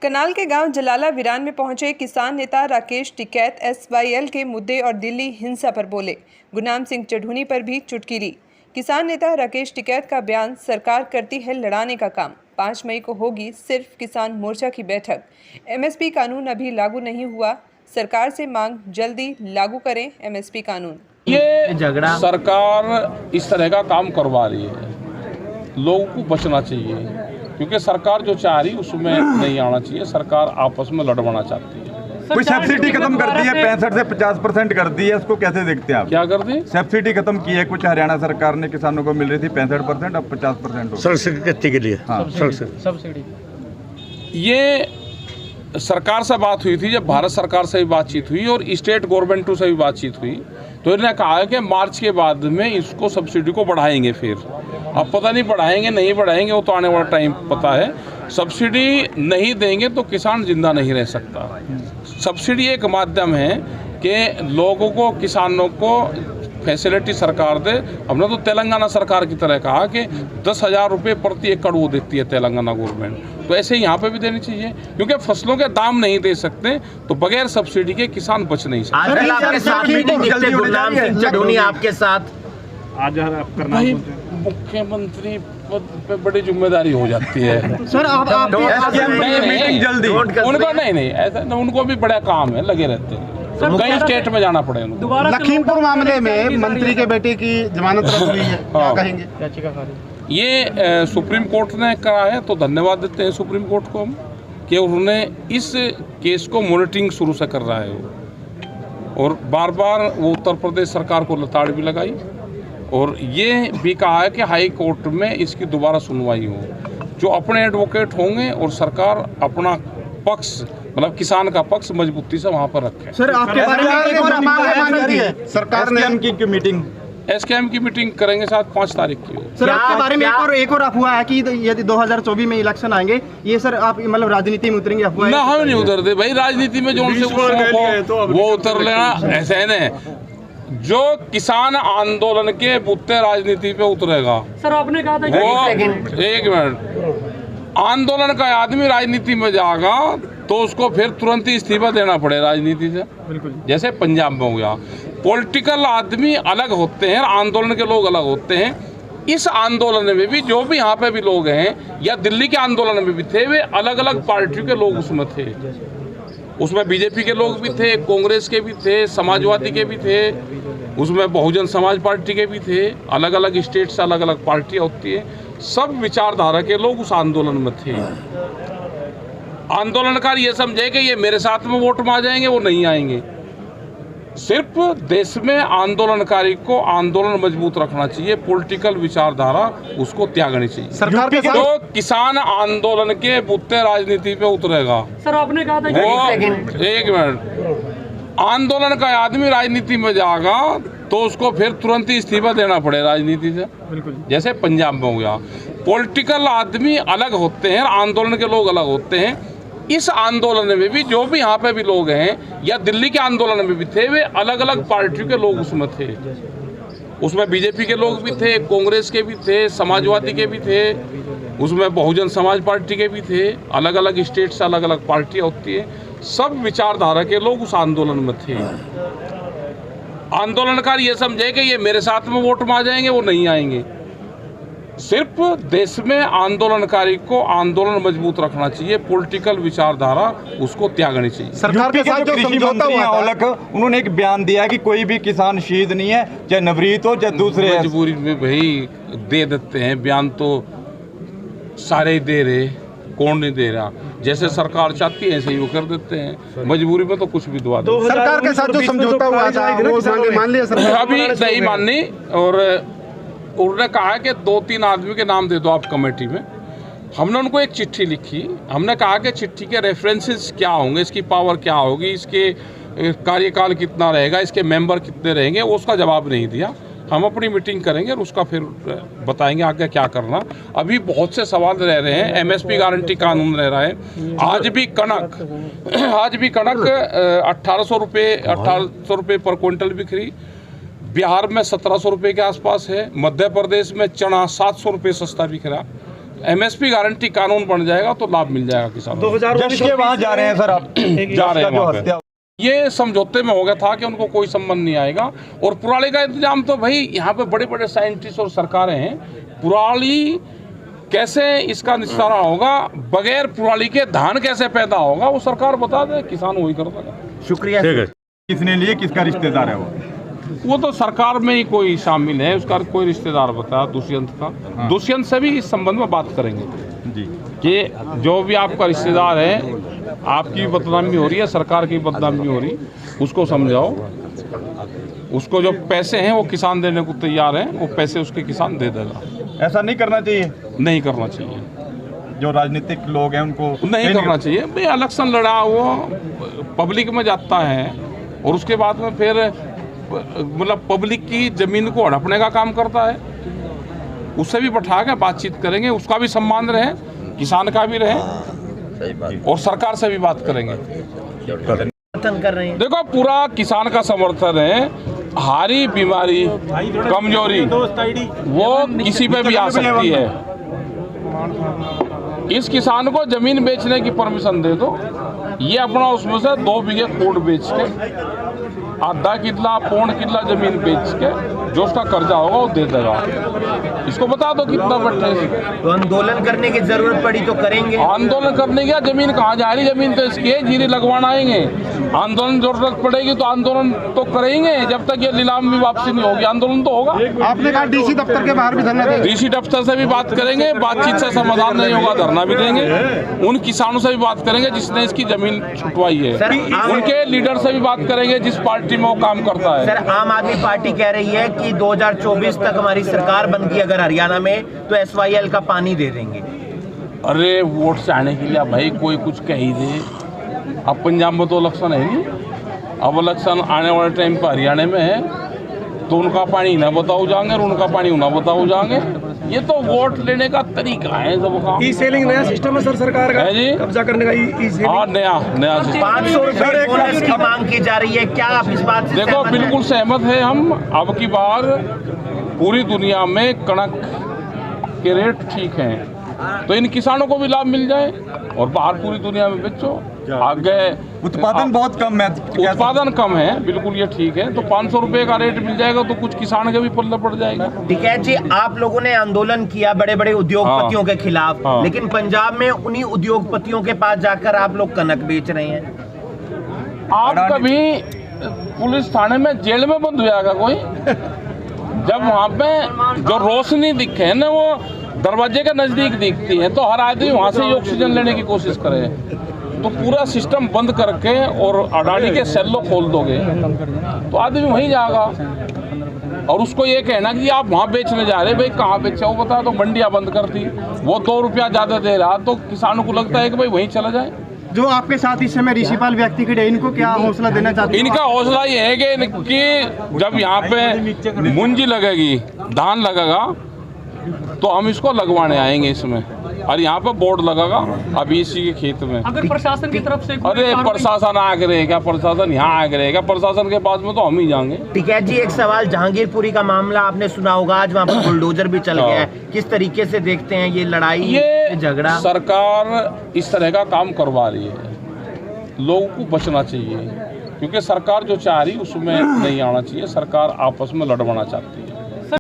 कनाल के गांव जलाला वीरान में पहुंचे किसान नेता राकेश टिकैत SYL के मुद्दे और दिल्ली हिंसा पर बोले। गुरनाम सिंह चढ़ूनी पर भी चुटकी ली। किसान नेता राकेश टिकैत का बयान, सरकार करती है लड़ाने का काम। 5 मई को होगी सिर्फ किसान मोर्चा की बैठक। MSP कानून अभी लागू नहीं हुआ, सरकार से मांग जल्दी लागू करें MSP कानून। ये झगड़ा सरकार इस तरह का काम करवा रही है, लोगों को बचना चाहिए, क्योंकि सरकार जो चाह रही उसमें नहीं आना चाहिए। सरकार आपस में लड़वाना चाहती है। कोई सब्सिडी खत्म कर दी है, 65 से 50% कर दी है, उसको कैसे देखते हैं आप? क्या कर दी? सब्सिडी खत्म की है कुछ हरियाणा सरकार ने, किसानों को मिल रही थी 65%, अब 50% सब्सिडी के लिए। हाँ, सब्सिडी ये सरकार से बात हुई थी, जब भारत सरकार से भी बातचीत हुई और स्टेट गवर्नमेंटों से भी बातचीत हुई, तो इन्होंने कहा है कि मार्च के बाद में इसको सब्सिडी को बढ़ाएंगे। फिर अब पता नहीं बढ़ाएंगे नहीं बढ़ाएंगे, वो तो आने वाला टाइम पता है। सब्सिडी नहीं देंगे तो किसान जिंदा नहीं रह सकता। सब्सिडी एक माध्यम है कि लोगों को, किसानों को फैसिलिटी सरकार दे। हमने तो तेलंगाना सरकार की तरह कहा कि 10,000 रुपये प्रति एकड़ वो देती है तेलंगाना गवर्नमेंट, तो ऐसे यहाँ पे भी देनी चाहिए, क्योंकि फसलों के दाम नहीं दे सकते तो बगैर सब्सिडी के किसान बच नहीं सकते। आपके साथ आज भाई मुख्यमंत्री पद पे बड़ी जिम्मेदारी हो जाती है सर। जल्दी उनको नहीं ऐसा, उनको भी बड़ा काम है, लगे रहते हैं। कई स्टेट में जाना पड़े उनको। लखीमपुर मामले में मंत्री के बेटे की जमानत रद्द हुई है, क्या कहेंगे? ये सुप्रीम कोर्ट ने करा है, तो धन्यवाद देते हैं सुप्रीम कोर्ट को हम कि उन्होंने इस केस को मॉनिटरिंग शुरू से कर रहा है वो, और बार बार वो उत्तर प्रदेश सरकार को लताड़ भी लगाई, और ये भी कहा है कि हाई कोर्ट में इसकी दोबारा सुनवाई हो। जो अपने एडवोकेट होंगे और सरकार अपना पक्ष, मतलब किसान का पक्ष मजबूती से वहाँ पर रखे। सर आपके बारे में एक और मांग है सरकार ने की मीटिंग, SKM की मीटिंग करेंगे साथ 5 तारीख की। सर आपके बारे में एक और अफवाह है कि यदि 2024 में इलेक्शन आएंगे, ये सर आप मतलब राजनीति में उतरेंगे? अफवाह ना, हम नहीं उतरते भाई राजनीति में, जो उनसे वो उतर लेना ऐसे है ना। जो किसान आंदोलन के बुत्ते राजनीति पे उतरेगा, सर आपने कहा था वो एक मिनट, आंदोलन का आदमी राजनीति में जाएगा तो उसको फिर तुरंत ही इस्तीफा देना पड़े राजनीति से। बिल्कुल, जैसे पंजाब में हो गया। पॉलिटिकल आदमी अलग होते हैं, आंदोलन के लोग अलग होते हैं। इस आंदोलन में भी जो भी यहाँ पे भी लोग हैं, या दिल्ली के आंदोलन में भी थे, वे अलग अलग पार्टियों के लोग उसमें थे। उसमें BJP के लोग भी थे, कांग्रेस के भी थे, समाजवादी के भी थे, उसमें बहुजन समाज पार्टी के भी थे। अलग अलग स्टेट से अलग अलग पार्टियाँ होती है, सब विचारधारा के लोग उस आंदोलन में थे। आंदोलनकार ये समझे कि ये मेरे साथ में वोट में आ जाएंगे, वो नहीं आएंगे। सिर्फ देश में आंदोलनकारी को आंदोलन मजबूत रखना चाहिए, पॉलिटिकल विचारधारा उसको त्यागनी चाहिए। सरकार के जो किसान आंदोलन के बुत्ते राजनीति पे उतरेगा, सर आपने कहा था वो एक मिनट, आंदोलन का आदमी राजनीति में जाएगा तो उसको फिर तुरंत ही इस्तीफा देना पड़े राजनीति से। बिल्कुल, जैसे पंजाब में हो गया। पॉलिटिकल आदमी अलग होते हैं, आंदोलन के लोग अलग होते हैं। इस आंदोलन में भी जो भी यहाँ पे भी लोग हैं, या दिल्ली के आंदोलन में भी थे, वे अलग अलग पार्टियों के लोग उसमें थे। उसमें BJP के लोग भी थे, कांग्रेस के भी थे, समाजवादी के भी थे, उसमें बहुजन समाज पार्टी के भी थे। अलग अलग स्टेट से अलग अलग पार्टियाँ होती है, सब विचारधारा के लोग उस आंदोलन में थे। आंदोलनकार ये समझे कि ये मेरे साथ में वोट में आ जाएंगे, वो नहीं आएंगे। सिर्फ देश में आंदोलनकारी को आंदोलन मजबूत रखना चाहिए, पॉलिटिकल विचारधारा उसको त्यागनी चाहिए। सरकार के साथ जो समझौता हुआ औलख, उन्होंने एक बयान दिया कि कोई भी किसान शहीद नहीं है, चाहे नवरीत हो चाहे दूसरे। मजबूरी में भाई दे देते हैं बयान, तो सारे ही दे रहे, कौन नहीं दे रहा। जैसे सरकार चाहती है ऐसे ही वो कर देते हैं, मजबूरी में तो कुछ भी दुआ दो। सरकार के साथ जो समझौता हुआ था वो मान लिया सरकार? अभी नहीं माननी, और उन्होंने कहा कि 2-3 आदमी के नाम दे दो आप कमेटी में। हमने उनको एक चिट्ठी लिखी, हमने कहा कि चिट्ठी के रेफरेंसेस क्या होंगे, इसकी पावर क्या होगी, इसके कार्यकाल कितना रहेगा, इसके मेंबर कितने रहेंगे, वो उसका जवाब नहीं दिया। हम अपनी मीटिंग करेंगे और उसका फिर बताएंगे आगे क्या करना। अभी बहुत से सवाल रह रहे हैं। MSP गारंटी कानून रह रहा है। आज भी कणक 1800 रुपये पर क्विंटल बिक रही। बिहार में 1700 रुपये के आसपास है। मध्य प्रदेश में चना 700 रुपये सस्ता बिक रहा। MSP गारंटी कानून बन जाएगा तो लाभ मिल जाएगा किसानों को। जश के वहाँ जा रहे हैं सर आप? जा रहे हैं जो वहाँ पे। हत्या ये समझौते में हो गया था कि उनको कोई संबंध नहीं आएगा। और पुराली का इंतजाम तो भाई यहाँ पे बड़े बड़े साइंटिस्ट और सरकारें हैं। पुराली कैसे इसका निस्तारा होगा, बगैर पुराली के धान कैसे पैदा होगा, वो सरकार बता दे, किसान वही कर देगा। शुक्रिया। किसने लिए, किसका रिश्तेदार है वो तो सरकार में ही कोई शामिल है, उसका कोई रिश्तेदार बताया दुष्यंत का। दुष्यंत से भी इस संबंध में बात करेंगे जी कि जो भी आपका रिश्तेदार है, आपकी बदनामी हो रही है, सरकार की बदनामी हो रही, उसको समझाओ। उसको जो पैसे हैं वो किसान देने को तैयार हैं, वो पैसे उसके किसान दे देगा। ऐसा नहीं करना चाहिए, नहीं करना चाहिए, जो राजनीतिक लोग हैं उनको नहीं करना चाहिए भाई। इलेक्शन लड़ा वो पब्लिक में जाता है और उसके बाद में फिर मतलब पब्लिक की जमीन को हड़पने का काम करता है। उससे भी बैठा के बातचीत करेंगे, उसका भी सम्मान रहे, किसान का भी रहे, और सरकार से भी बात करेंगे। कर रहे हैं। देखो पूरा किसान का समर्थन है। हारी बीमारी कमजोरी वो किसी पे भी आ सकती है। इस किसान को जमीन बेचने की परमिशन दे दो, ये अपना उसमें से 2 बीघे कोट बेच के, आधा किला पौन किला जमीन बेच के जो उसका कर्जा होगा वो दे देगा। इसको बता दो कितना बैठे। तो आंदोलन करने की जरूरत पड़ी तो करेंगे। आंदोलन करने की जमीन कहाँ जा रही, जमीन तो इसकी है, जीरी लगवाना आएंगे। आंदोलन जरूरत पड़ेगी तो आंदोलन तो करेंगे, जब तक ये नीलाम भी वापसी नहीं होगी आंदोलन तो होगा। आपने कहा डीसी दफ्तर के बाहर भी धरना देंगे। डीसी दफ्तर से भी बात करेंगे, बातचीत से समाधान नहीं होगा धरना भी देंगे। उन किसानों से भी बात करेंगे जिसने इसकी जमीन छुटवाई है, उनके लीडर से भी बात करेंगे जिस पार्टी में वो काम करता है। सर, आम आदमी पार्टी कह रही है कि 2024 तक हमारी सरकार बनती है अगर हरियाणा में, तो SYL का पानी दे देंगे। अरे वोट चाहने के लिए भाई कोई कुछ कह ही दे। अब पंजाब में तो इलेक्शन है नहीं, अब इलेक्शन आने वाले टाइम पर हरियाणा में है, तो उनका पानी ना बताओ जाएंगे और उनका पानी ना बताओ जाएंगे। ये तो वोट लेने का तरीका है सबका। ई-सेलिंग नया सिस्टम है सर सरकार का, है जी, कब्जा करने का ई-सेलिंग। हाँ नया सिस्टम। 500 रुपए बोनस की मांग की जा रही है, क्या आप इस बात से देखो सहमत हैं? बिल्कुल सहमत है हम। अब की बार पूरी दुनिया में कणक के रेट ठीक हैं, तो इन किसानों को भी लाभ मिल जाए और बाहर पूरी दुनिया में बेचो। आगे उत्पादन बहुत कम है, उत्पादन कम है, बिल्कुल ये ठीक है। तो 500 रुपए का रेट मिल जाएगा तो कुछ किसान के भी पल्ले पड़ जाएगा। टिकैत जी, आप लोगों ने आंदोलन किया बड़े बड़े उद्योगपतियों के खिलाफ, हाँ। लेकिन पंजाब में उन्हीं उद्योगपतियों के पास जाकर आप लोग कनक बेच रहे हैं। आप कभी पुलिस थाने में जेल में बंद हुआ का कोई? जब वहाँ पे जो रोशनी दिखे है ना वो दरवाजे के नजदीक दिखती है, तो हर आदमी वहाँ से ही ऑक्सीजन लेने की कोशिश करे। तो पूरा सिस्टम बंद करके और अडानी के सेल्लो खोल दोगे तो आदमी वहीं जाएगा। और उसको ये कहना कि आप वहाँ बेचने जा रहे, भाई कहाँ बेचा वो बता, तो मंडियाँ बंद कर दी, वो 2 रुपया ज़्यादा दे रहा, तो किसानों को लगता है कि भाई वहीं चला जाए। जो आपके साथ इस समय ऋषिपाल व्यक्ति खड़े, इनको क्या हौसला देना चाहते हैं? इनका हौसला ये है कि जब यहाँ पे मुंजी लगेगी, धान लगेगा, तो हम इसको लगवाने आएंगे इसमें, और यहाँ पे बोर्ड लगेगा अभी इसी के खेत में। अगर प्रशासन की तरफ से अरे प्रशासन आगे रहेगा, प्रशासन यहाँ आगे रहेगा, प्रशासन के पास में तो हम ही जाएंगे। टिकैत जी, एक सवाल, जहांगीरपुरी का मामला आपने सुना होगा, आज वहाँ पर बुलडोजर भी चल गया है, किस तरीके से देखते हैं ये लड़ाई, ये झगड़ा? सरकार इस तरह का काम करवा रही है, लोगों को बचना चाहिए, क्योंकि सरकार जो चाह रही उसमें नहीं आना चाहिए। सरकार आपस में लड़वाना चाहती है।